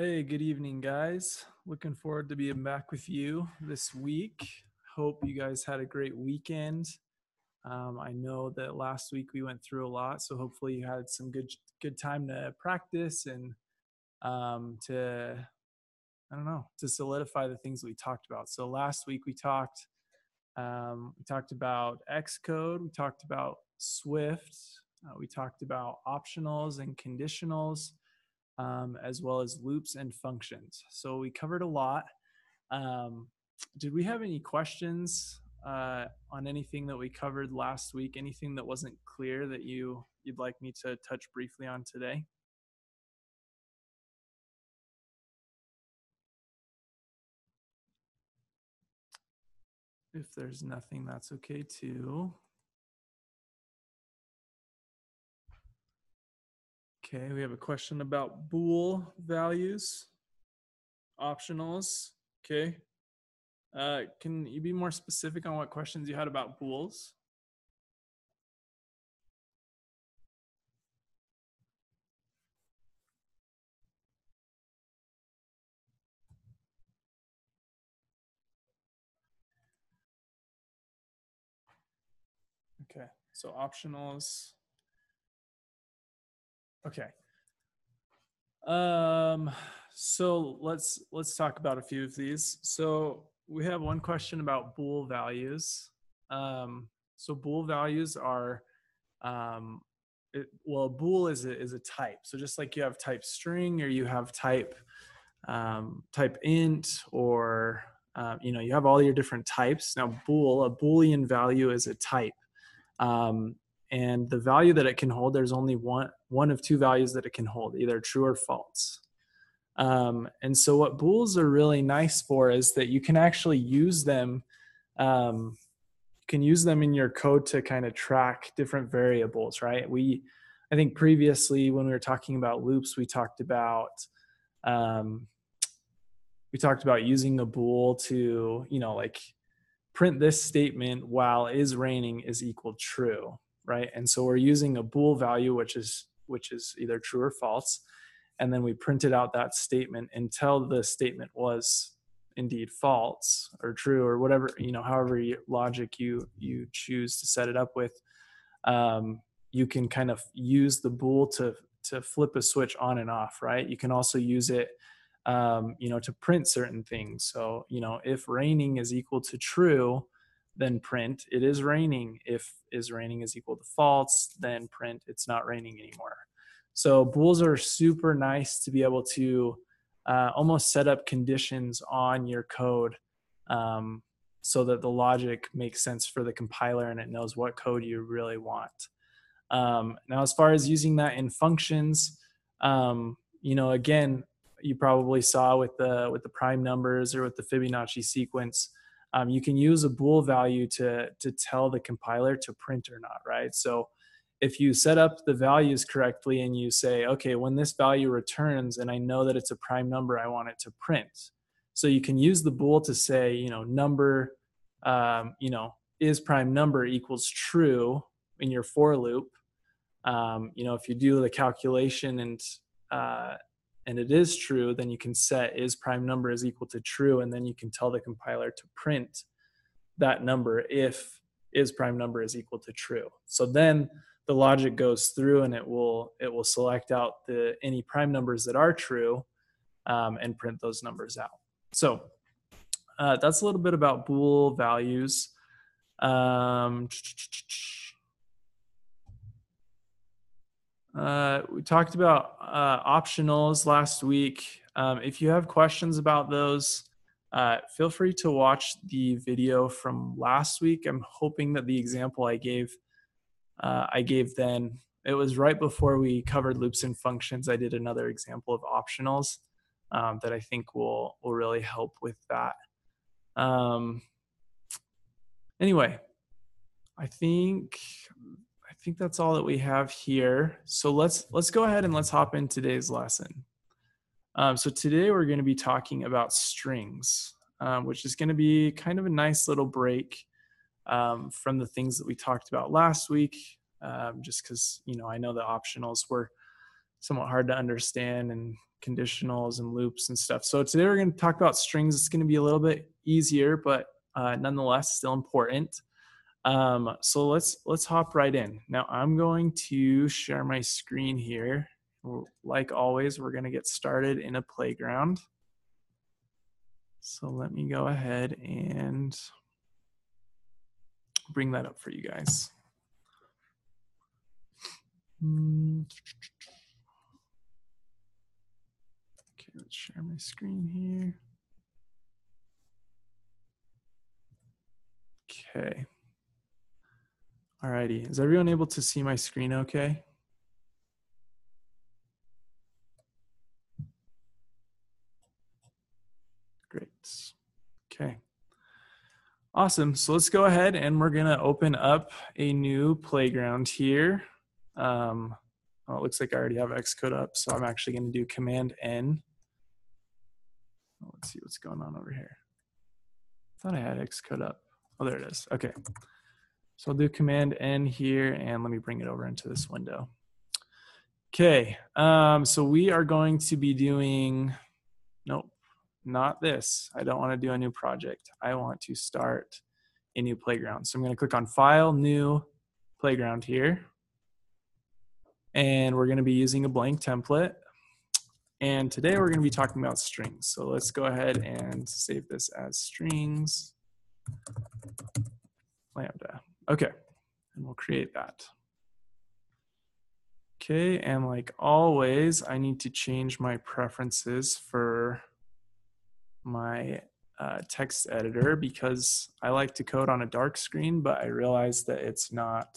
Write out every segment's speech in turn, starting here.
Hey, good evening, guys. Looking forward to being back with you this week. Hope you guys had a great weekend. I know that last week we went through a lot, so hopefully you had some good time to practice and to to solidify the things we talked about. So last week we talked about Xcode, we talked about Swift, we talked about optionals and conditionals, as well as loops and functions. So we covered a lot. Did we have any questions on anything that we covered last week? Anything that wasn't clear that you'd like me to touch briefly on today? If there's nothing, that's okay too. Okay, we have a question about bool values, optionals. Okay. Can you be more specific on what questions you had about bools? Okay, so optionals. Okay. So let's talk about a few of these. So we have one question about bool values. So bool values are, well, bool is a type. So just like you have type string, or you have type int, or you have all your different types. Now a Boolean value is a type. And the value that it can hold, there's only one of two values that it can hold, either true or false. And so what bools are really nice for is that you can actually use them. You can use them in your code to kind of track different variables, right? I think previously when we were talking about loops, we talked about using a bool to, like print this statement while is raining is equal true, right? And so we're using a bool value, which is either true or false, and then we printed out that statement until the statement was indeed false or true, or whatever, however logic you choose to set it up with. You can kind of use the bool to flip a switch on and off, right? You can also use it to print certain things. So, if raining is equal to true, then print it is raining. If is raining is equal to false, then print it's not raining anymore. So bools are super nice to be able to almost set up conditions on your code, so that the logic makes sense for the compiler and it knows what code you really want. Now, as far as using that in functions, again, you probably saw with the prime numbers or with the Fibonacci sequence, you can use a bool value to tell the compiler to print or not, right? So if you set up the values correctly and you say, okay, when this value returns and I know that it's a prime number, I want it to print. So you can use the bool to say, number, is prime number equals true in your for loop. If you do the calculation and it is true, then you can set is prime number is equal to true, and then you can tell the compiler to print that number if is prime number is equal to true. So then the logic goes through and it will select out any prime numbers that are true, and print those numbers out. So that's a little bit about bool values. We talked about optionals last week. If you have questions about those, feel free to watch the video from last week. I'm hoping that the example I gave then, it was right before we covered loops and functions. I did another example of optionals that I think will really help with that. Anyway, I think that's all that we have here. So let's go ahead and let's hop in today's lesson. So today we're going to be talking about strings, which is going to be kind of a nice little break from the things that we talked about last week, just because, I know the optionals were somewhat hard to understand, and conditionals and loops and stuff. So today we're going to talk about strings. It's going to be a little bit easier, but nonetheless still important. So let's hop right in. Now I'm going to share my screen here. Like always, we're going to get started in a playground. So let me go ahead and bring that up for you guys. Okay, let's share my screen here. Okay. Alrighty, is everyone able to see my screen okay? Great. Okay. Awesome. So let's go ahead and we're going to open up a new playground here. Well, it looks like I already have Xcode up, so I'm actually going to do Command N. Let's see what's going on over here. I thought I had Xcode up. Oh, there it is. Okay. So I'll do Command N here, and let me bring it over into this window. Okay. So we are going to be doing, nope, not this. I don't want to do a new project. I want to start a new playground. So I'm going to click on File, New Playground here. And we're going to be using a blank template. And today we're going to be talking about strings. So let's go ahead and save this as strings lambda. Okay, and we'll create that. Okay, and like always, I need to change my preferences for my text editor because I like to code on a dark screen, but I realize that it's not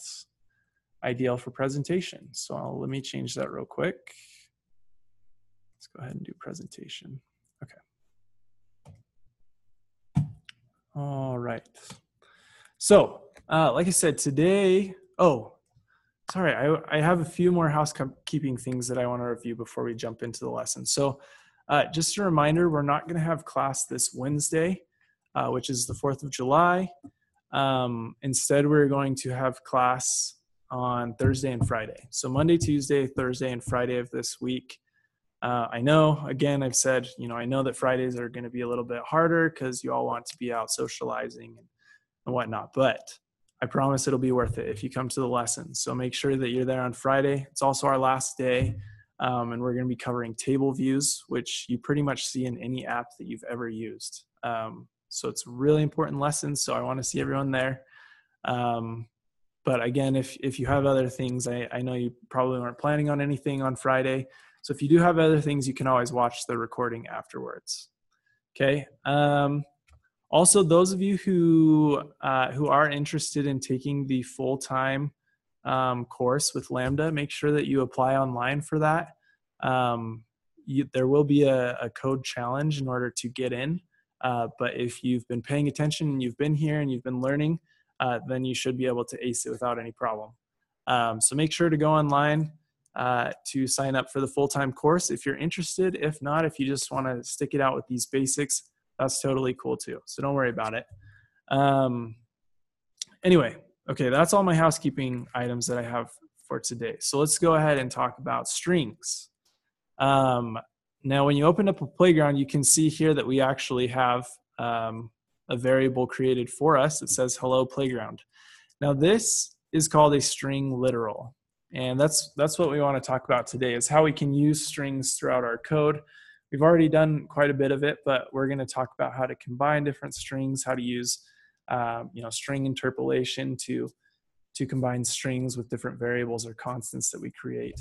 ideal for presentation. So let me change that real quick. Let's go ahead and do presentation. Okay. All right. So, like I said, today, sorry, I have a few more housekeeping things that I want to review before we jump into the lesson. So, just a reminder, we're not going to have class this Wednesday, which is the 4th of July. Instead, we're going to have class on Thursday and Friday. So Monday, Tuesday, Thursday, and Friday of this week. I know, again, I've said, I know that Fridays are going to be a little bit harder because you all want to be out socializing and whatnot, but I promise it'll be worth it if you come to the lesson. So make sure that you're there on Friday. It's also our last day, and we're going to be covering table views, which you pretty much see in any app that you've ever used. So it's a really important lesson, so I want to see everyone there. But again, if you have other things, I know you probably weren't planning on anything on Friday. So if you do have other things, you can always watch the recording afterwards. Okay. Also, those of you who are interested in taking the full-time course with Lambda, make sure that you apply online for that. There will be a code challenge in order to get in. But if you've been paying attention and you've been here and you've been learning, then you should be able to ace it without any problem. So make sure to go online to sign up for the full-time course if you're interested. If not, if you just want to stick it out with these basics, that's totally cool too. So don't worry about it. Anyway, okay, that's all my housekeeping items that I have for today. So let's go ahead and talk about strings. Now, when you open up a playground, you can see here that we actually have a variable created for us that says hello playground. Now, this is called a string literal. And that's what we want to talk about today, is how we can use strings throughout our code. We've already done quite a bit of it, but we're going to talk about how to combine different strings, how to use string interpolation to combine strings with different variables or constants that we create.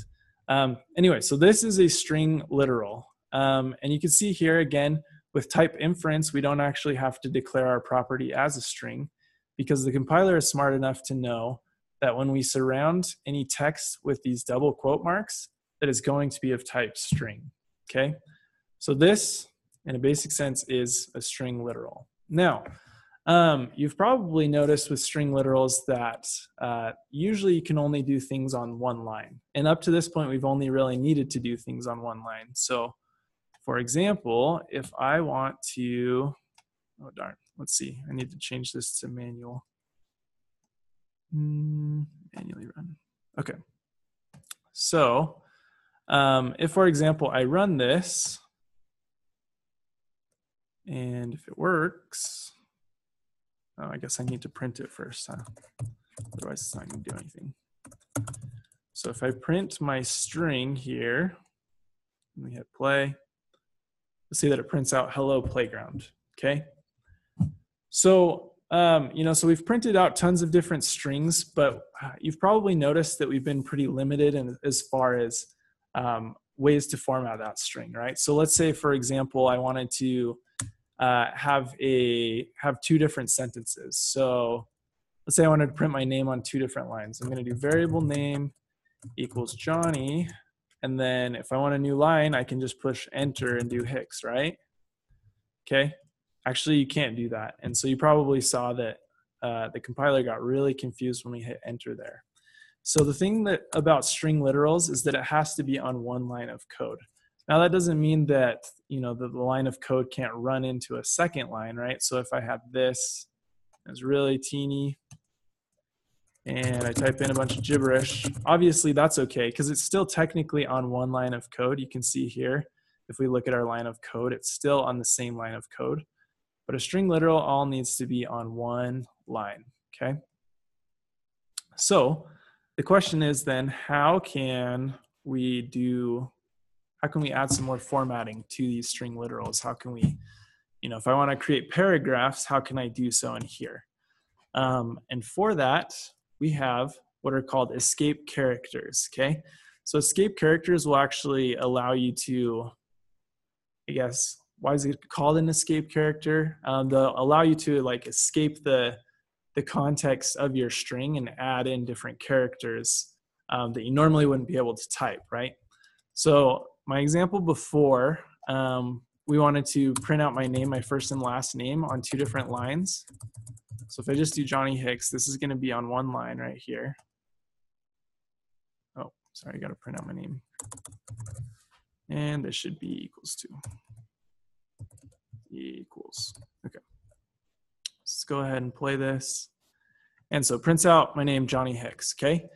Anyway, so this is a string literal. And you can see here again, with type inference, we don't actually have to declare our property as a string because the compiler is smart enough to know that when we surround any text with these double quote marks, that is going to be of type string, okay? So this, in a basic sense, is a string literal. Now, you've probably noticed with string literals that usually you can only do things on one line. And up to this point, we've only really needed to do things on one line. So, for example, if I want to, oh darn, let's see, I need to change this to manual. Manually run. Okay. So If, for example, I run this, and if it works, oh, I guess I need to print it first, huh? Otherwise it's not going to do anything. So if I print my string here, and we hit play, you'll see that it prints out hello playground, okay? So, so we've printed out tons of different strings, but you've probably noticed that we've been pretty limited as far as ways to format that string, right? So let's say, for example, I wanted to have two different sentences. So let's say I wanted to print my name on two different lines. I'm going to do variable name equals Johnny, and then if I want a new line, I can just push enter and do Hicks, right? Okay. Actually, you can't do that. And so you probably saw that the compiler got really confused when we hit enter there. So the thing about string literals is that it has to be on one line of code. Now that doesn't mean that the line of code can't run into a second line, right? So if I have this, it's really teeny, and I type in a bunch of gibberish, obviously that's okay because it's still technically on one line of code. You can see here, if we look at our line of code, it's still on the same line of code. But a string literal all needs to be on one line, okay? So the question is then, how can we add some more formatting to these string literals? How can we, if I want to create paragraphs, how can I do so in here? And for that, we have what are called escape characters, okay? So escape characters will actually allow you to, I guess, why is it called an escape character? They'll allow you to escape the context of your string and add in different characters that you normally wouldn't be able to type, right? So my example before, we wanted to print out my name, my first and last name on two different lines. So if I just do Johnny Hicks, this is going to be on one line right here. Oh, sorry, I got to print out my name. And this should be equals to. Equals. Okay. Let's go ahead and play this. And so it prints out my name, Johnny Hicks, okay?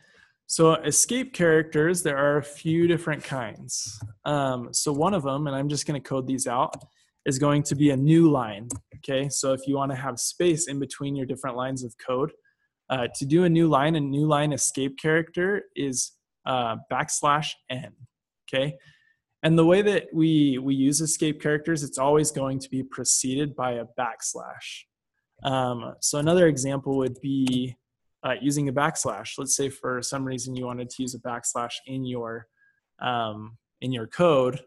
So escape characters, there are a few different kinds. So one of them, and I'm just going to code these out, is going to be a new line, okay? So if you want to have space in between your different lines of code, to do a new line escape character is \n, okay? And the way that we use escape characters, it's always going to be preceded by a backslash. So another example would be using a backslash. Let's say for some reason you wanted to use a backslash in your code,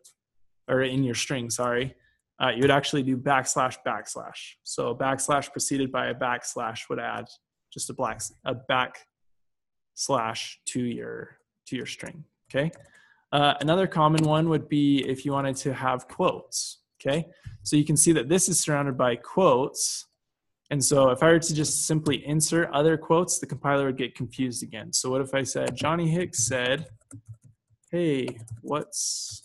or in your string, sorry. You would actually do \\. So a backslash preceded by a backslash would add just a backslash to your string, okay? Another common one would be if you wanted to have quotes, okay? So you can see that this is surrounded by quotes. And so if I were to just simply insert other quotes, the compiler would get confused again. So what if I said, Johnny Hicks said, hey, what's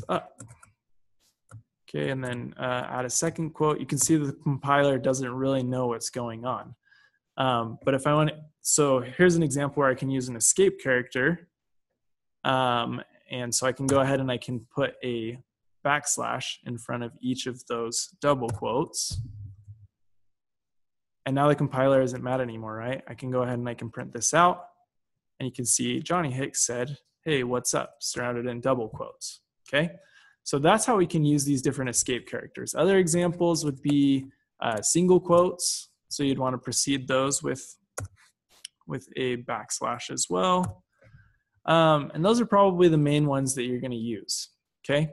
up? Okay, and then add a second quote. You can see that the compiler doesn't really know what's going on. But if I want to, so here's an example where I can use an escape character. And so I can go ahead and I can put a backslash in front of each of those double quotes. And now the compiler isn't mad anymore, right? I can go ahead and I can print this out. And you can see Johnny Hicks said, hey, what's up? Surrounded in double quotes, okay? So that's how we can use these different escape characters. Other examples would be single quotes. So you'd want to precede those with a backslash as well. And those are probably the main ones that you're going to use, okay?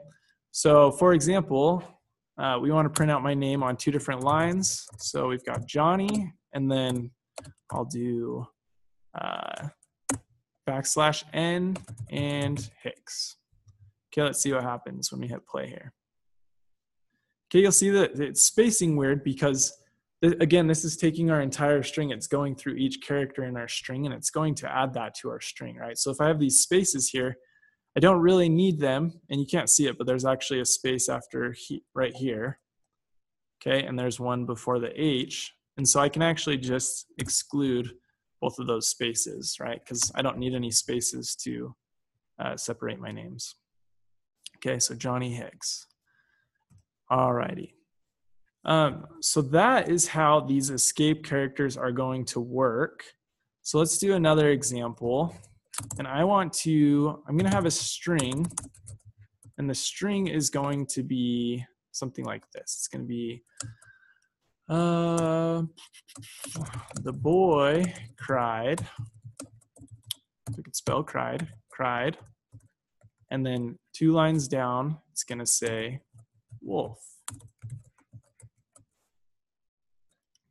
So for example, we want to print out my name on two different lines. So we've got Johnny, and then I'll do \n and Hicks. Okay, let's see what happens when we hit play here. Okay, you'll see that it's spacing weird because, again, this is taking our entire string. It's going through each character in our string, and it's going to add that to our string, right? So if I have these spaces here, I don't really need them, and you can't see it, but there's actually a space after right here. Okay, and there's one before the H. And so I can actually just exclude both of those spaces, right? Because I don't need any spaces to separate my names. Okay, so Johnny Hicks. Alrighty. So that is how these escape characters are going to work. So let's do another example. And I'm going to have a string, and the string is going to be something like this. It's going to be, the boy cried. If we could spell cried. And then 2 lines down, it's going to say wolf.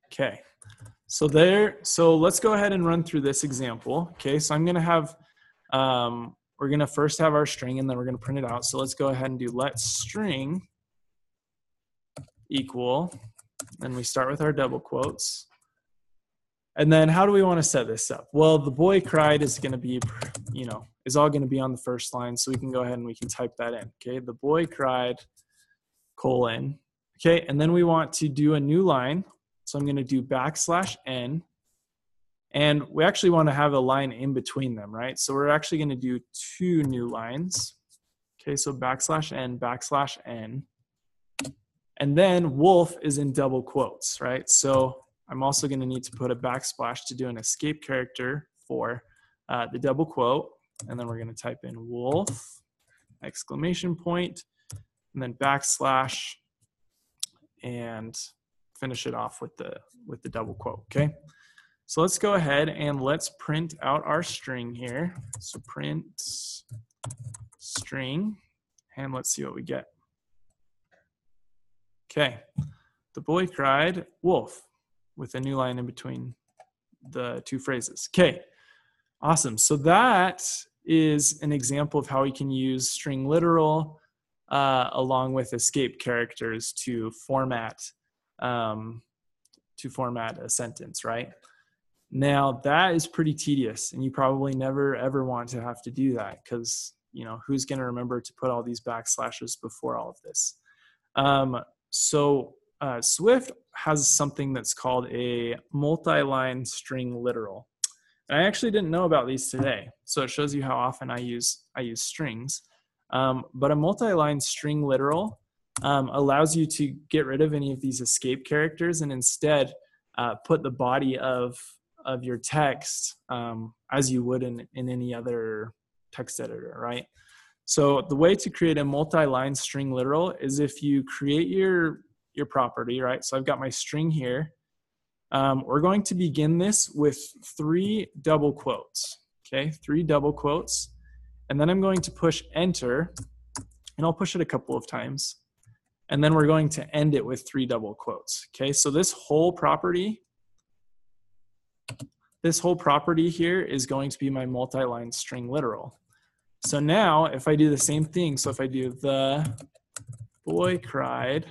Okay, so let's go ahead and run through this example. Okay, so I'm going to have, we're going to first have our string, and then we're going to print it out. So let's go ahead and do let string equal, and we start with our double quotes. And then how do we want to set this up? Well, the boy cried is going to be, is all going to be on the first line. So we can go ahead and we can type that in. Okay, the boy cried, colon. Okay, and then we want to do a new line. So I'm going to do \n. And we actually want to have a line in between them, right? So we're actually going to do 2 new lines. Okay, so \n. And then wolf is in double quotes, right? So I'm also going to need to put a backsplash to do an escape character for the double quote. And then we're going to type in wolf, exclamation point, and then backslash, and finish it off with the double quote, okay? So let's go ahead and let's print out our string here. So print string, and let's see what we get. Okay, the boy cried wolf, with a new line in between the 2 phrases. Okay, awesome. So that is an example of how we can use string literal along with escape characters to format a sentence, right? Now that is pretty tedious, and you probably never ever want to have to do that, because who's going to remember to put all these backslashes before all of this? Swift has something that's called a multi-line string literal. And I actually didn't know about these today. So it shows you how often I use strings. But a multi-line string literal allows you to get rid of any of these escape characters and instead put the body of your text as you would in any other text editor, right? So the way to create a multi-line string literal is if you create your property, right? So I've got my string here. We're going to begin this with 3 double quotes, okay? 3 double quotes. And then I'm going to push enter, and I'll push it a couple of times. And then we're going to end it with 3 double quotes, okay? So this whole property here is going to be my multi-line string literal. So now if I do the same thing, so if I do the boy cried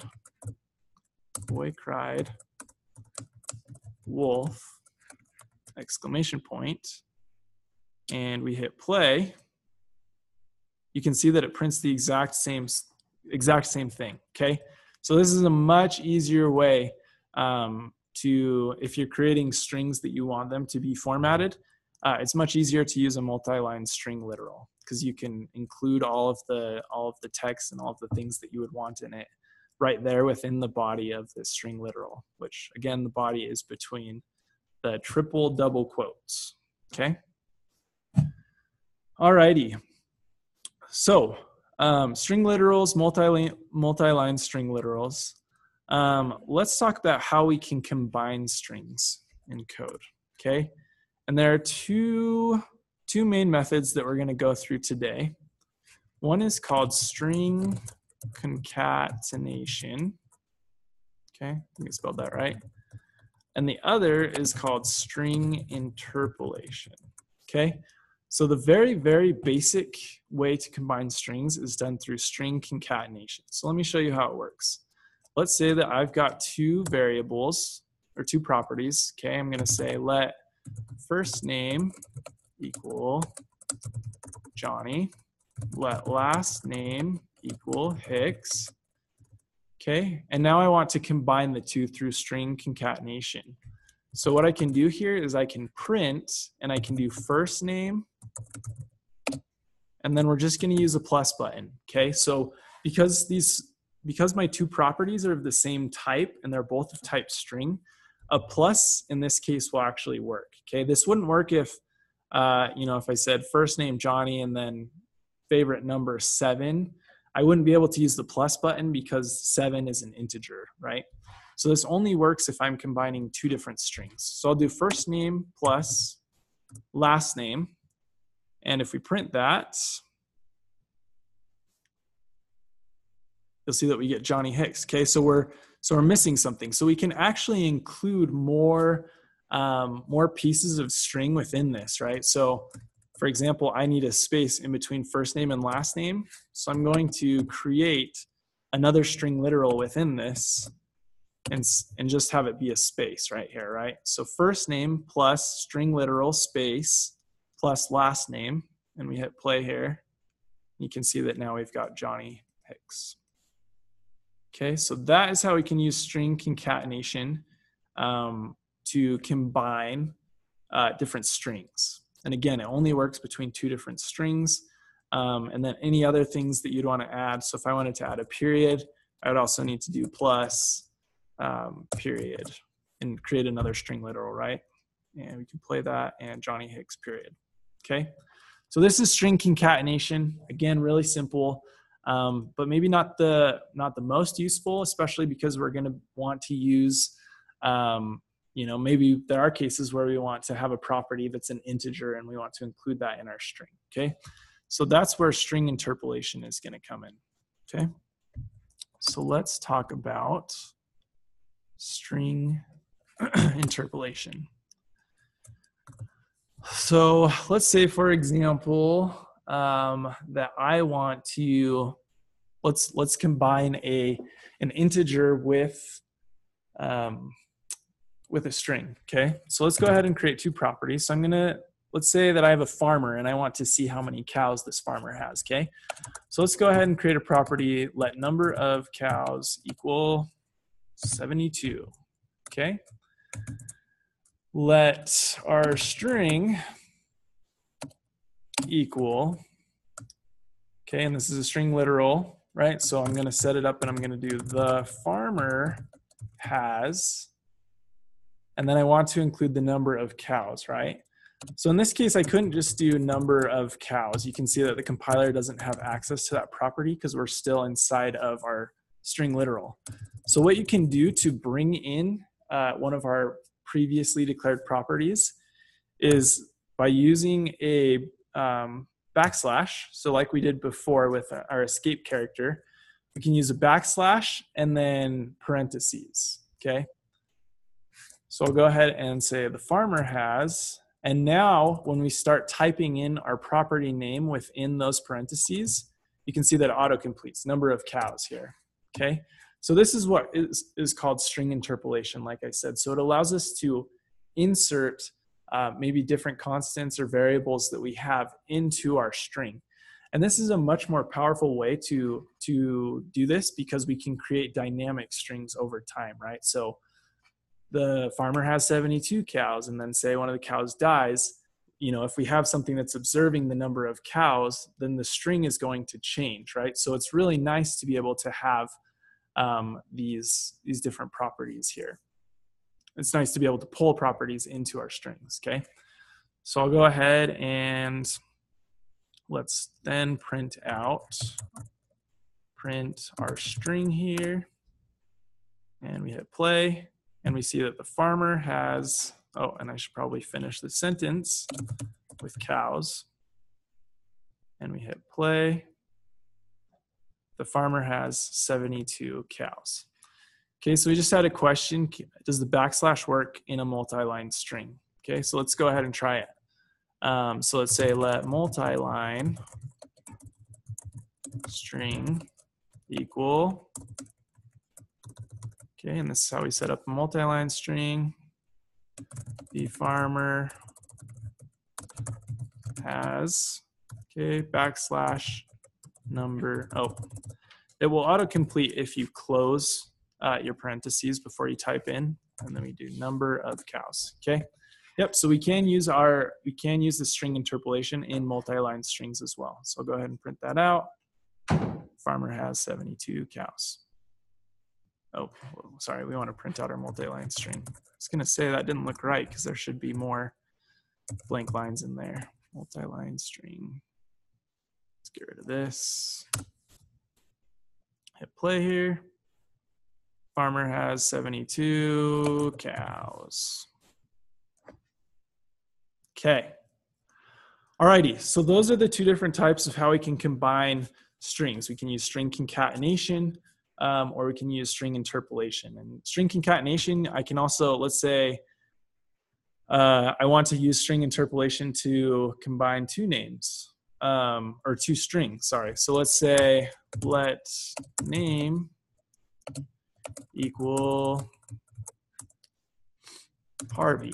wolf, exclamation point, and we hit play, you can see that it prints the exact same thing, okay? So this is a much easier way if you're creating strings that you want them to be formatted, it's much easier to use a multi-line string literal, because you can include all of the text and all of the things that you would want in it right there within the body of the string literal, which again, the body is between the triple double quotes, okay? Alrighty, so string literals, multi-line string literals. Let's talk about how we can combine strings in code, okay? And there are two main methods that we're going to go through today. One is called string concatenation. Okay, I think I spelled that right. And the other is called string interpolation. Okay, so the very, very basic way to combine strings is done through string concatenation. So let me show you how it works. Let's say that I've got 2 variables or 2 properties. Okay, I'm going to say let first name equal Johnny, let last name equal Hicks. Okay, and now I want to combine the 2 through string concatenation. So what I can do here is I can print, and I can do first name, and then we're just going to use a plus button. Okay, so because my two properties are of the same type and they're both of type string, a plus in this case will actually work. Okay, this wouldn't work if if I said first name Johnny and then favorite number 7. I wouldn't be able to use the plus button because 7 is an integer, right? So this only works if I'm combining two different strings. So I'll do first name plus last name. And if we print that, you'll see that we get Johnny Hicks. Okay, so we're missing something. So we can actually include more pieces of string within this, right? So for example, I need a space in between first name and last name. So I'm going to create another string literal within this and just have it be a space right here, right? So first name plus string literal space plus last name, and we hit play here. You can see that now we've got Johnny Hicks. Okay, so that is how we can use string concatenation to combine different strings. And again, it only works between two different strings. And then any other things that you'd want to add. So if I wanted to add a period, I would also need to do plus period and create another string literal, right? And we can play that and Johnny Hicks period. Okay, so this is string concatenation. Again, really simple, but maybe not the most useful, especially because we're going to want to use maybe there are cases where we want to have a property that's an integer and we want to include that in our string. Okay, so that's where string interpolation is going to come in. Okay, so let's talk about string interpolation. So let's say, for example, that I want to let's combine an integer with a string. Okay, so let's go ahead and create two properties. So let's say that I have a farmer and I want to see how many cows this farmer has. Okay, so let's go ahead and create a property. Let number of cows equal 72. Okay, let our string equal, okay, and this is a string literal, right? So I'm going to set it up and I'm going to do the farmer has, and then I want to include the number of cows, right? So in this case, I couldn't just do number of cows. You can see that the compiler doesn't have access to that property because we're still inside of our string literal. So what you can do to bring in one of our previously declared properties is by using a backslash. So like we did before with our escape character, we can use a backslash and then parentheses, okay? So I'll go ahead and say the farmer has, and now when we start typing in our property name within those parentheses, you can see that it auto-completes number of cows here, okay? So this is what is called string interpolation, like I said. So it allows us to insert maybe different constants or variables that we have into our string. And this is a much more powerful way to do this because we can create dynamic strings over time, right? So the farmer has 72 cows, and then say one of the cows dies. If we have something that's observing the number of cows, then the string is going to change, right? So it's really nice to be able to have these different properties here. It's nice to be able to pull properties into our strings, okay? So I'll go ahead and let's then print our string here, and we hit play, and we see that the farmer has, oh, and I should probably finish the sentence with cows, and we hit play. The farmer has 72 cows. Okay, so we just had a question. Does the backslash work in a multi-line string? Okay, so let's go ahead and try it. So let's say let multi-line string equal, okay, and this is how we set up a multi-line string. The farmer has, okay, backslash number, oh, it will autocomplete if you close your parentheses before you type in, and then we do number of cows, okay? Yep, so we can use the string interpolation in multi-line strings as well. So I'll go ahead and print that out. Farmer has 72 cows. Oh, sorry, we want to print out our multi-line string. I was gonna say that didn't look right because there should be more blank lines in there. Multi-line string. Let's get rid of this. Hit play here. Farmer has 72 cows. Okay. Alrighty, so those are the two different types of how we can combine strings. We can use string concatenation, or we can use string interpolation. And string concatenation, I can also, let's say, I want to use string interpolation to combine two names, or two strings, sorry. So let's say, let name equal Harvey,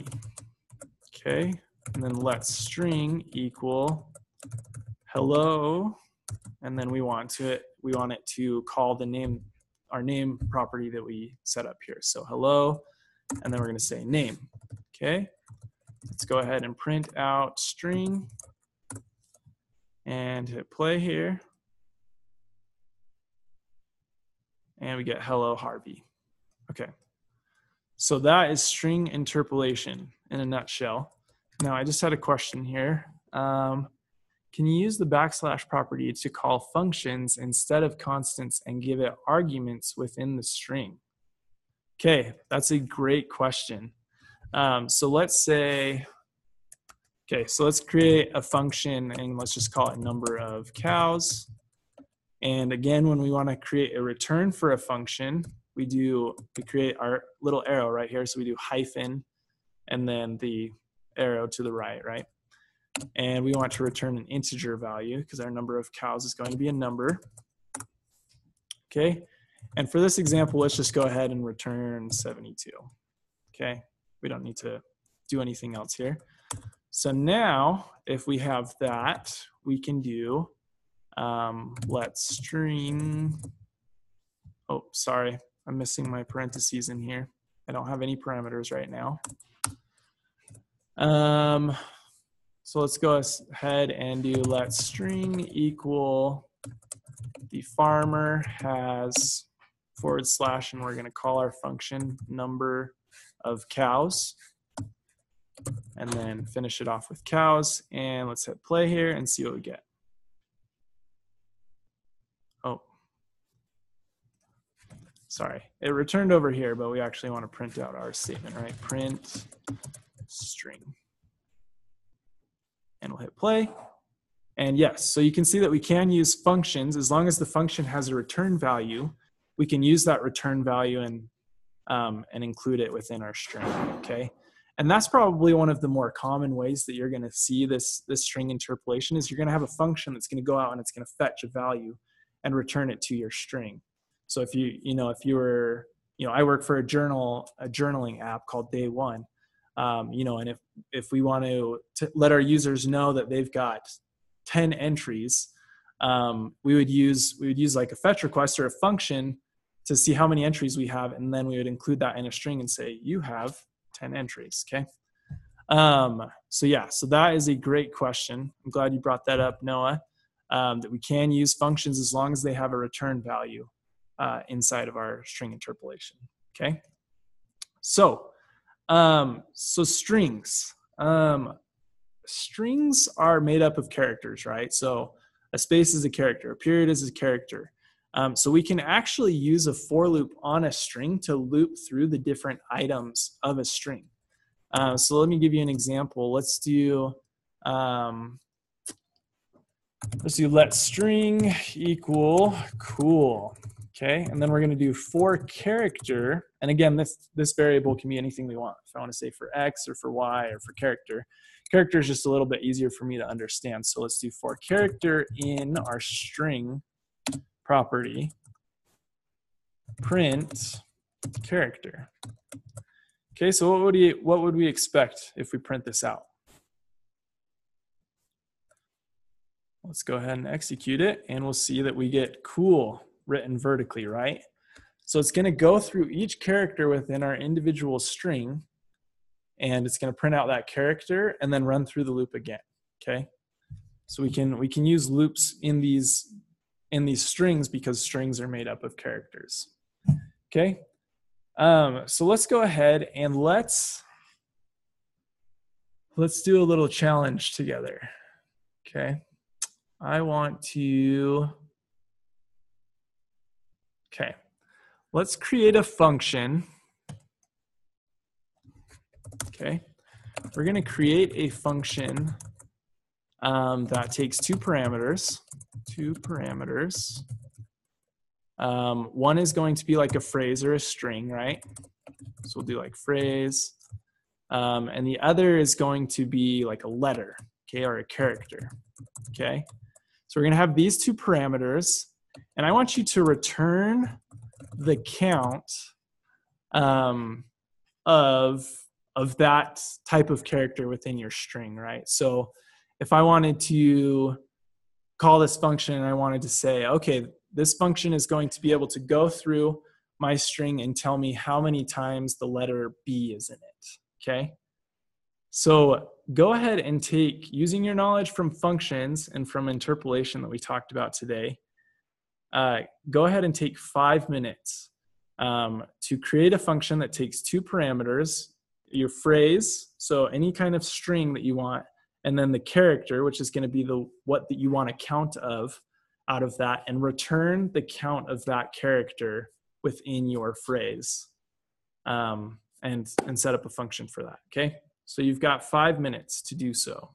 okay? And then let string equal hello, and then we want it to call the name, our name property that we set up here. So hello, and then we're going to say name. Okay, let's go ahead and print out string and hit play here, and we get hello Harvey. Okay, so that is string interpolation in a nutshell. Now, I just had a question here. Can you use the backslash property to call functions instead of constants and give it arguments within the string? Okay, that's a great question. So let's say, okay, so let's create a function and let's just call it number of cows. And again, when we want to create a return for a function, we create our little arrow right here. So we do hyphen and then the arrow to the right, right? And we want to return an integer value because our number of cows is going to be a number. Okay, and for this example, let's just go ahead and return 72. Okay, we don't need to do anything else here. So now, if we have that, we can do let string, oh, sorry, I'm missing my parentheses in here. I don't have any parameters right now. So let's go ahead and do let string equal the farmer has / and we're going to call our function number of cows and then finish it off with cows, and let's hit play here and see what we get. Oh, sorry, it returned over here, but we actually want to print out our statement, right? Print string. And we'll hit play. And yes, so you can see that we can use functions as long as the function has a return value. We can use that return value and include it within our string. Okay, and that's probably one of the more common ways that you're going to see this string interpolation is you're going to have a function that's going to go out and it's going to fetch a value and return it to your string. So if I work for a journaling app called Day One. And if we want to let our users know that they've got 10 entries, we would use like a fetch request or a function to see how many entries we have, and then we would include that in a string and say you have 10 entries. Okay. So that is a great question. I'm glad you brought that up, Noah. That we can use functions as long as they have a return value inside of our string interpolation. Okay. So strings. Strings are made up of characters, right? So a space is a character, a period is a character. So we can actually use a for loop on a string to loop through the different items of a string. So let me give you an example. Let's do let string equal cool. Okay, and then we're going to do for character, and again, this variable can be anything we want. If I want to say for X or for Y or for character, character is just a little bit easier for me to understand. So let's do for character in our string property, print character. Okay, so what would we expect if we print this out? Let's go ahead and execute it, and we'll see that we get cool written vertically, right? So it's going to go through each character within our individual string, and it's going to print out that character and then run through the loop again. Okay, so we can use loops in these strings because strings are made up of characters. Okay, so let's go ahead and let's do a little challenge together. Okay, I want to. Okay, let's create a function. Okay, we're going to create a function that takes two parameters. One is going to be like a phrase or a string, right? So we'll do like phrase. And the other is going to be like a letter, okay, or a character, okay? So we're going to have these two parameters, and I want you to return the count of that type of character within your string, right? So if I wanted to call this function and I wanted to say, okay, this function is going to be able to go through my string and tell me how many times the letter B is in it, okay? So go ahead and take, using your knowledge from functions and from interpolation that we talked about today, go ahead and take 5 minutes to create a function that takes two parameters, your phrase, so any kind of string that you want, and then the character, which is going to be what that you want to count of out of that, and return the count of that character within your phrase, and set up a function for that. Okay, so you've got 5 minutes to do so.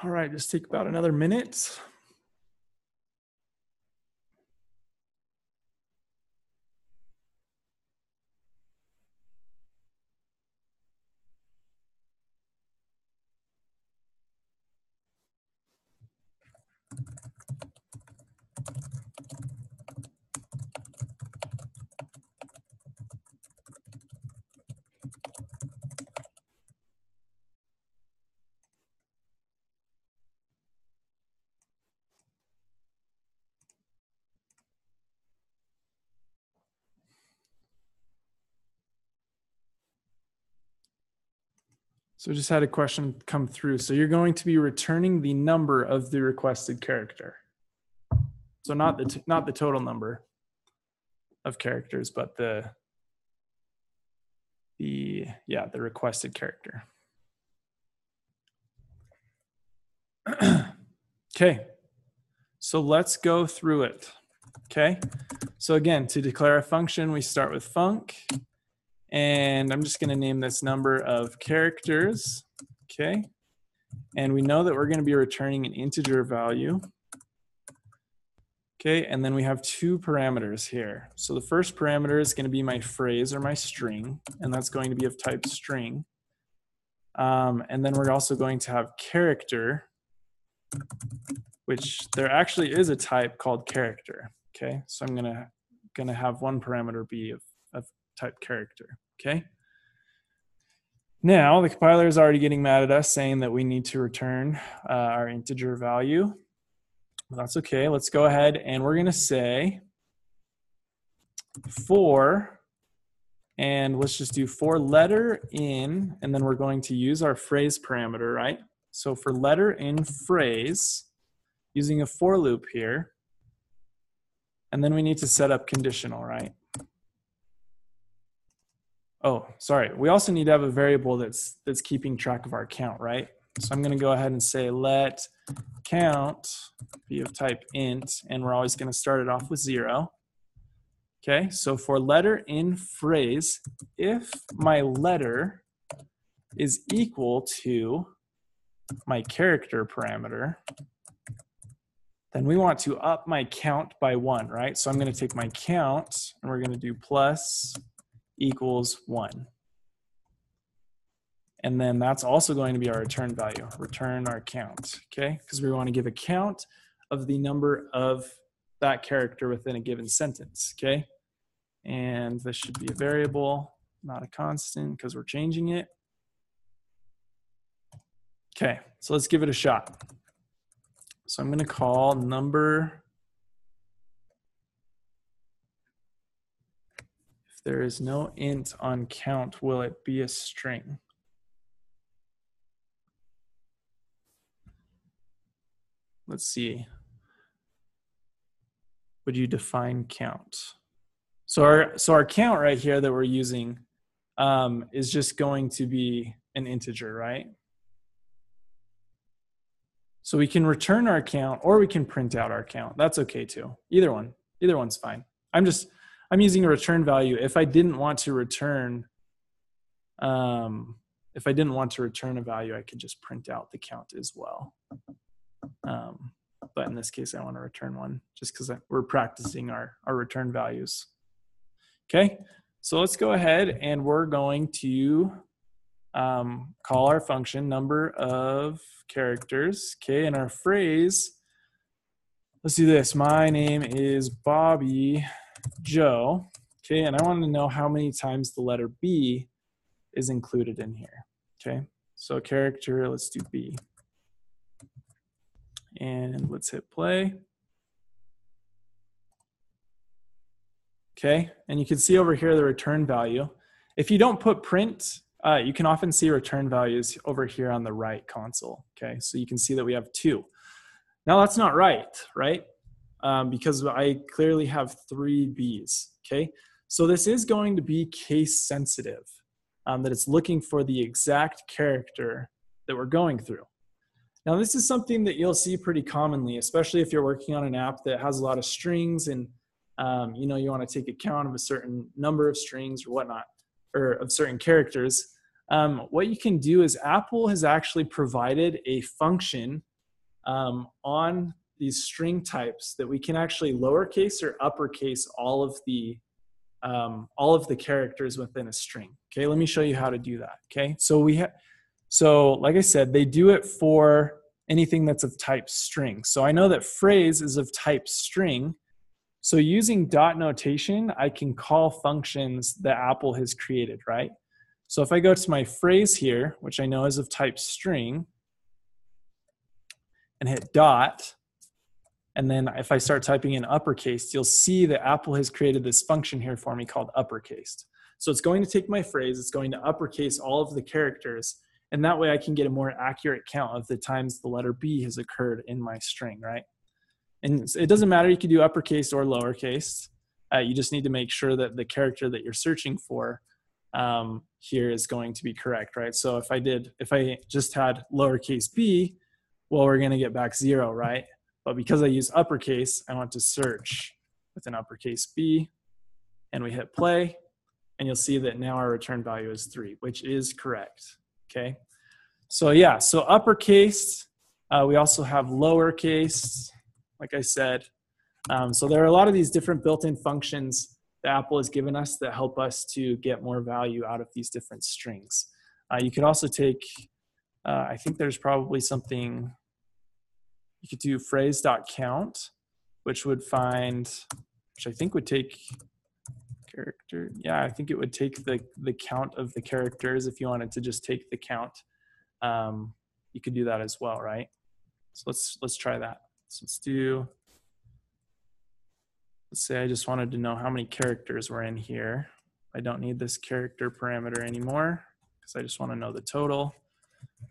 All right, just take about another minute. So just had a question come through. So you're going to be returning the number of the requested character. So not the total number of characters, but the the requested character. Okay, so let's go through it. Okay, so again, to declare a function, we start with func, and I'm just going to name this number of characters. Okay, and we know that we're going to be returning an integer value. Okay, and then we have two parameters here. So the first parameter is going to be my phrase or my string, and that's going to be of type string. And then we're also going to have character, which there actually is a type called character. Okay, so I'm gonna have one parameter be of type character. Okay. Now the compiler is already getting mad at us, saying that we need to return our integer value. Well, that's okay. Let's go ahead and we're gonna say for, and let's just do for letter in, and then we're going to use our phrase parameter, right? So for letter in phrase, using a for loop here, and then we need to set up conditional, right? Oh, sorry. We also need to have a variable that's keeping track of our count, right? So I'm going to go ahead and say let count be of type int, and we're always going to start it off with 0. Okay, so for letter in phrase, if my letter is equal to my character parameter, then we want to up my count by 1, right? So I'm going to take my count, and we're going to do plus equals 1. And then that's also going to be our return value, return our count, okay? Because we want to give a count of the number of that character within a given sentence, okay? And this should be a variable, not a constant, because we're changing it. Okay, so let's give it a shot. So I'm going to call number, if there is no int on count, will it be a string? Let's see. Would you define count? So our count right here that we're using is just going to be an integer, right? So we can return our count or we can print out our count. That's okay too. Either one's fine. I'm using a return value. If I didn't want to return, a value, I could just print out the count as well. But in this case, I want to return one just because we're practicing our return values. Okay, so let's go ahead and we're going to call our function number of characters. Okay, and our phrase, let's do this. My name is Bobby Joe. Okay, and I want to know how many times the letter B is included in here. Okay, so character, let's do B. And let's hit play. Okay, and you can see over here the return value. If you don't put print, you can often see return values over here on the right console. Okay, so you can see that we have 2. Now that's not right? Because I clearly have 3 B's. Okay, so this is going to be case sensitive, that it's looking for the exact character that we're going through. Now this is something that you'll see pretty commonly, especially if you're working on an app that has a lot of strings and you know, you want to take account of a certain number of strings or whatnot, or of certain characters. What you can do is Apple has actually provided a function on these string types that we can actually lowercase or uppercase all of the characters within a string. Okay, let me show you how to do that. Okay, so like I said, they do it for anything that's of type string. So I know that phrase is of type string. So using dot notation, I can call functions that Apple has created, right? So if I go to my phrase here, which I know is of type string, and hit dot, and then if I start typing in uppercase, you'll see that Apple has created this function here for me called uppercase. So it's going to take my phrase, it's going to uppercase all of the characters, and that way I can get a more accurate count of the times the letter B has occurred in my string, right? And it doesn't matter, you can do uppercase or lowercase. You just need to make sure that the character that you're searching for here is going to be correct, right? So if I just had lowercase b, well, we're going to get back 0, right? But because I use uppercase, I want to search with an uppercase B, and we hit play, and you'll see that now our return value is 3, which is correct, okay? So yeah, so uppercase, we also have lowercase, like I said. So there are a lot of these different built-in functions that Apple has given us that help us to get more value out of these different strings. You could also take, I think there's probably something, you could do phrase.count, which would find, which I think would take character. Yeah, I think it would take the count of the characters if you wanted to just take the count. You could do that as well, right? So let's try that. So let's say I just wanted to know how many characters were in here. I don't need this character parameter anymore because I just want to know the total.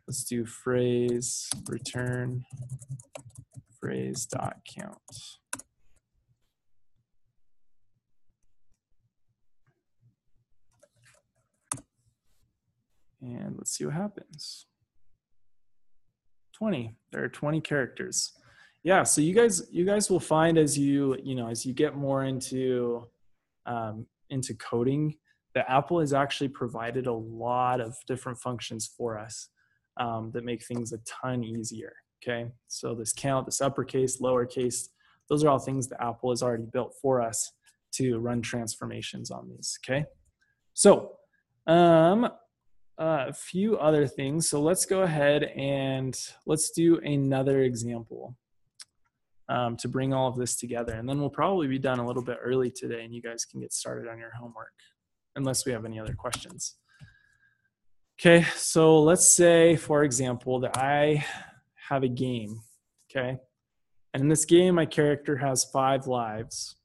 Let's do phrase return phrase.count. And let's see what happens. 20. There are 20 characters. Yeah, so you guys will find as you get more into coding, that Apple has actually provided a lot of different functions for us that make things a ton easier. Okay, so this count, this uppercase, lowercase, those are all things that Apple has already built for us to run transformations on these. Okay, so a few other things. So let's go ahead and let's do another example to bring all of this together. And then we'll probably be done a little bit early today and you guys can get started on your homework unless we have any other questions. Okay, so let's say, for example, that I have a game, okay? And in this game, my character has 5 lives.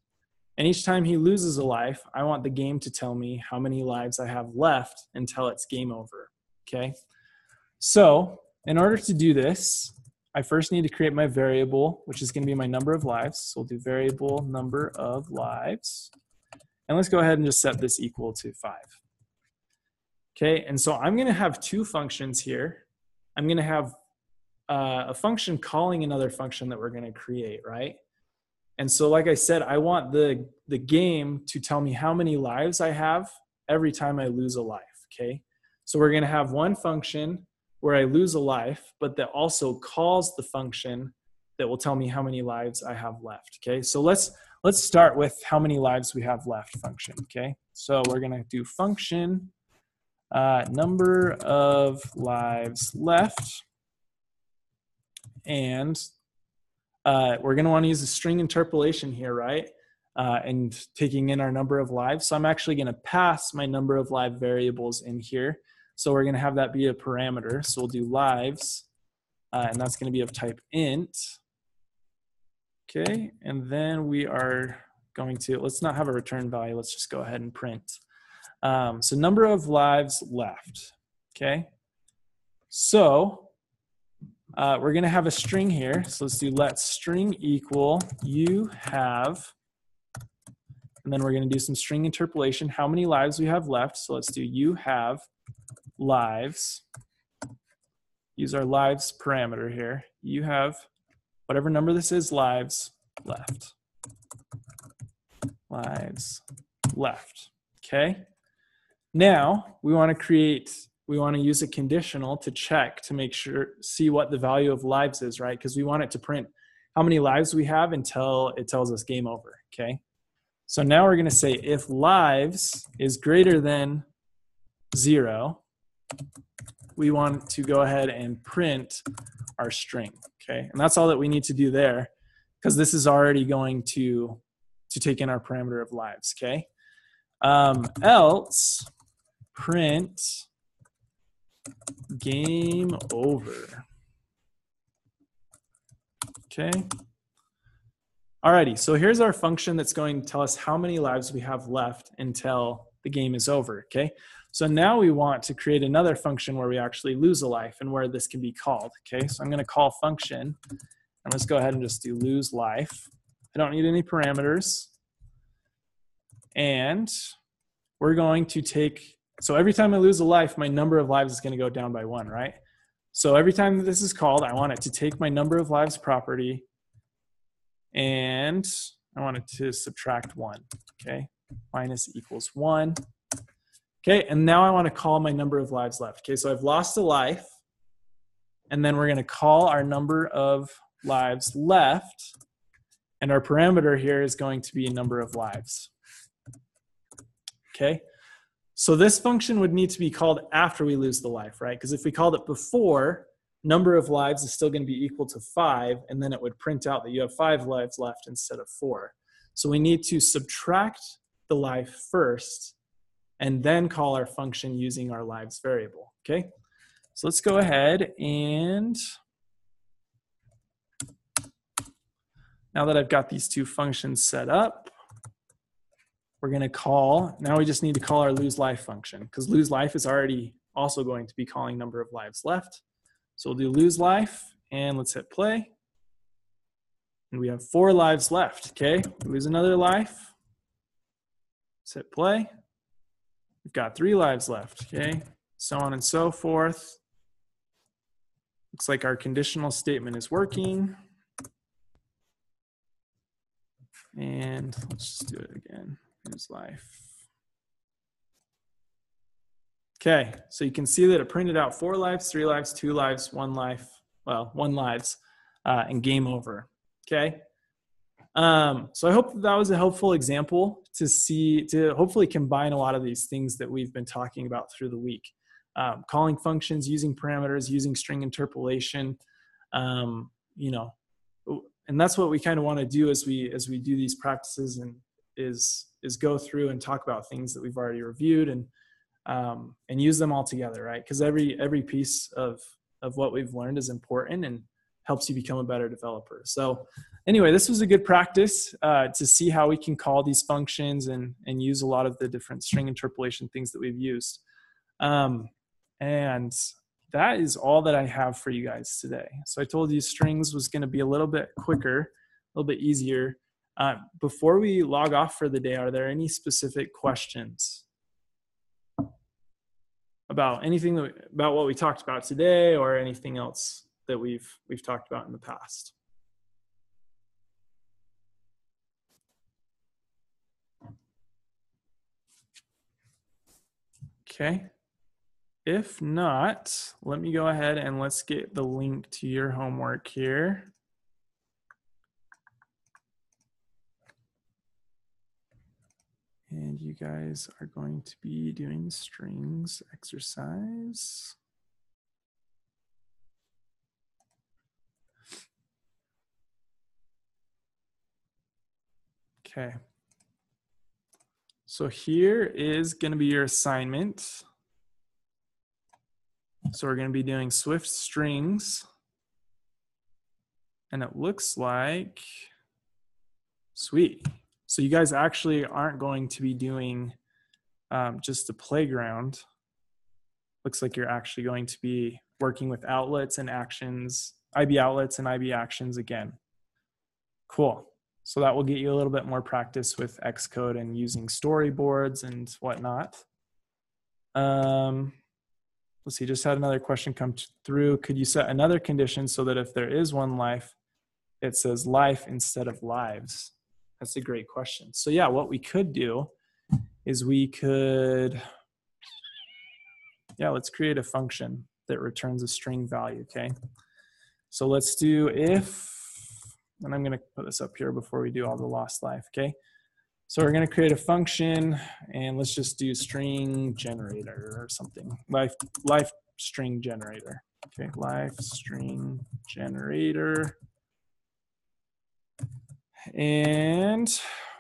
And each time he loses a life, I want the game to tell me how many lives I have left until it's game over, okay? So in order to do this, I first need to create my variable, which is gonna be my number of lives. So we'll do variable number of lives. And let's go ahead and just set this equal to 5. Okay, and so I'm gonna have 2 functions here. I'm gonna have a function calling another function that we're gonna create, right? And so like I said, I want the game to tell me how many lives I have every time I lose a life, okay? So we're gonna have one function where I lose a life, but that also calls the function that will tell me how many lives I have left, okay? So let's start with how many lives we have left function, okay? So we're gonna do function number of lives left, and we're going to want to use a string interpolation here, right? And taking in our number of lives. So I'm actually going to pass my number of live variables in here. So we're going to have that be a parameter. So we'll do lives, and that's going to be of type int. Okay, and then we are going to, let's not have a return value. Let's just go ahead and print. So number of lives left, okay? So we're gonna have a string here. So let's do let string equal you have, and then we're gonna do some string interpolation, how many lives we have left. So let's do you have lives, use our lives parameter here. You have whatever number this is, lives left. Lives left, okay? Now we want to use a conditional to check to make sure, see what the value of lives is, right? Because we want it to print how many lives we have until it tells us game over, okay? So now we're going to say if lives is greater than 0, we want to go ahead and print our string, okay? And that's all that we need to do there because this is already going to take in our parameter of lives, okay? Else print game over. Okay. Alrighty, so here's our function that's going to tell us how many lives we have left until the game is over, okay? So now we want to create another function where we actually lose a life and where this can be called, okay? So I'm gonna call function, and let's go ahead and just do lose life. I don't need any parameters. And we're going to take So every time I lose a life, my number of lives is going to go down by 1, right? So every time this is called, I want it to take my number of lives property and I want it to subtract 1, okay? Minus equals 1. Okay, and now I want to call my number of lives left. Okay, so I've lost a life, and then we're going to call our number of lives left, and our parameter here is going to be a number of lives. Okay, so this function would need to be called after we lose the life, right? Because if we called it before, number of lives is still going to be equal to 5, and then it would print out that you have 5 lives left instead of 4. So we need to subtract the life first, and then call our function using our lives variable, okay? So let's go ahead and now that I've got these two functions set up, we're gonna call, now we just need to call our lose life function because lose life is already also going to be calling number of lives left. So we'll do lose life and let's hit play. And we have 4 lives left, okay? We lose another life. Let's hit play. We've got 3 lives left, okay? So on and so forth. Looks like our conditional statement is working. And let's just do it again. Lose life. Okay, so you can see that it printed out 4 lives, 3 lives, 2 lives, 1 life, well, 1 lives, and game over, okay? So I hope that was a helpful example to hopefully combine a lot of these things that we've been talking about through the week. Calling functions, using parameters, using string interpolation, you know, and that's what we kind of want to do as we do these practices, and is go through and talk about things that we've already reviewed and use them all together, right? Because every piece of what we've learned is important and helps you become a better developer. So anyway, this was a good practice to see how we can call these functions and use a lot of the different string interpolation things that we've used. And that is all that I have for you guys today. So I told you strings was going to be a little bit quicker, a little bit easier. Before we log off for the day, are there any specific questions about anything about what we talked about today or anything else that we've talked about in the past? Okay. If not, let me go ahead and let's get the link to your homework here. And you guys are going to be doing strings exercise. Okay. So here is going to be your assignment. So we're going to be doing Swift strings. And it looks like, sweet. So you guys actually aren't going to be doing just a playground. Looks like you're actually going to be working with outlets and actions, IB outlets and IB actions again. Cool. So that will get you a little bit more practice with Xcode and using storyboards and whatnot. Let's see, just had another question come through. Could you set another condition so that if there is 1 life, it says life instead of lives? That's a great question. So yeah, what we could do is we could, let's create a function that returns a string value, okay? So let's do if, and I'm gonna put this up here before we do all the lost life, okay? So we're gonna create a function and let's just do string generator or something. Life string generator, okay? Life string generator. And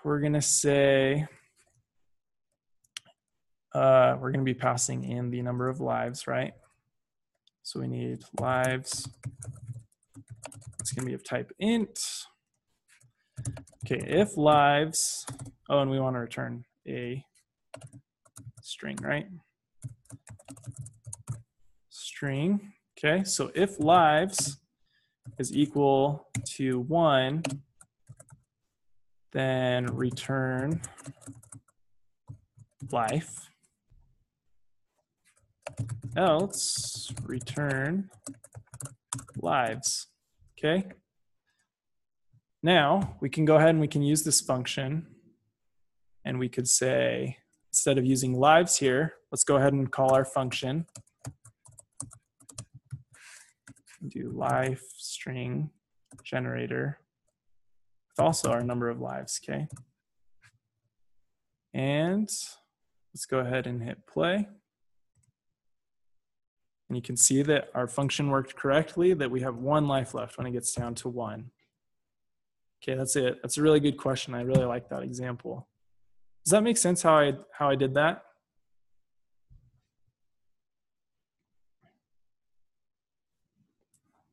we're gonna say, we're gonna be passing in the number of lives, right? So we need lives. It's gonna be of type int. Okay, if lives, oh, and we wanna return a string, right? String, okay, so if lives is equal to 1, then return life. else return lives. Okay. Now we can go ahead and we can use this function, and we could say, instead of using lives here, let's go ahead and call our function. Do live string generator with also our number of lives, okay? And let's go ahead and hit play. And you can see that our function worked correctly, that we have 1 life left when it gets down to 1. Okay, that's it. That's a really good question. I really like that example. Does that make sense how I did that?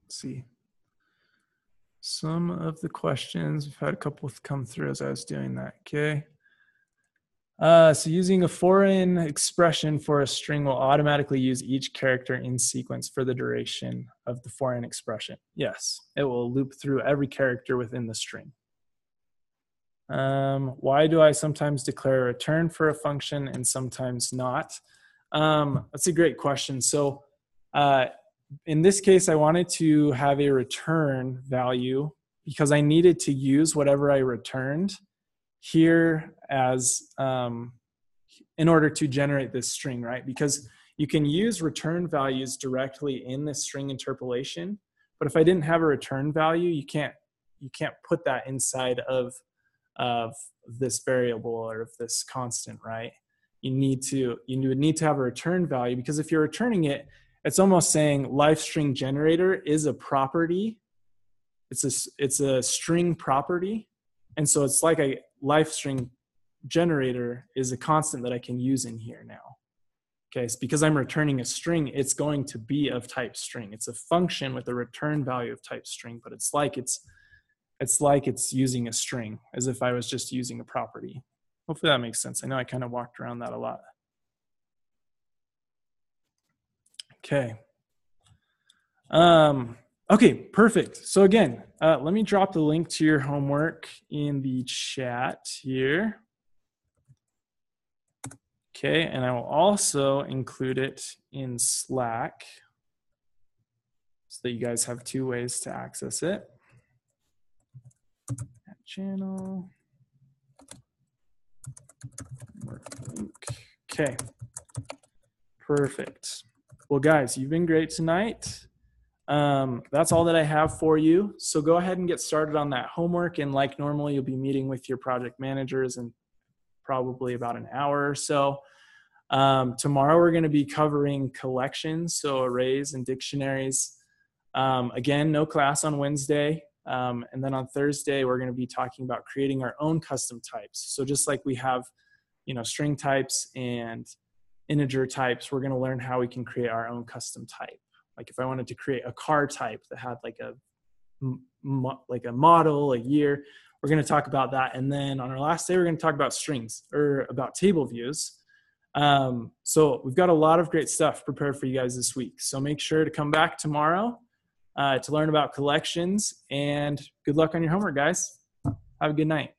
Let's see. Some of the questions, we've had a couple come through as I was doing that, okay? So using a foreign expression for a string will automatically use each character in sequence for the duration of the foreign expression. Yes, it will loop through every character within the string. Why do I sometimes declare a return for a function and sometimes not? That's a great question. So in this case, I wanted to have a return value because I needed to use whatever I returned here as in order to generate this string, right? Because you can use return values directly in this string interpolation, but if I didn't have a return value, you can't put that inside of this variable or of this constant, right? You would need to have a return value, because if you're returning it, it's almost saying live string generator is a property. It's a string property, and so it's like a live string generator is a constant that I can use in here now. Okay, so because I'm returning a string, it's going to be of type string. It's a function with a return value of type string, but it's like it's using a string as if I was just using a property. Hopefully that makes sense. I know I kind of walked around that a lot. Okay. Okay, perfect. So again, let me drop the link to your homework in the chat here. Okay, and I will also include it in Slack so that you guys have 2 ways to access it. Channel. Link. Okay, perfect. Well, guys, you've been great tonight. That's all that I have for you. So go ahead and get started on that homework. And like normal, you'll be meeting with your project managers in probably about an hour or so. Tomorrow, we're going to be covering collections, so arrays and dictionaries. Again, no class on Wednesday. And then on Thursday, we're going to be talking about creating our own custom types. So just like we have, string types and integer types, we're going to learn how we can create our own custom type. Like if I wanted to create a car type that had like a model, a year, we're going to talk about that. And then on our last day, we're going to talk about strings or about table views. So we've got a lot of great stuff prepared for you guys this week. So make sure to come back tomorrow to learn about collections, and good luck on your homework, guys. Have a good night.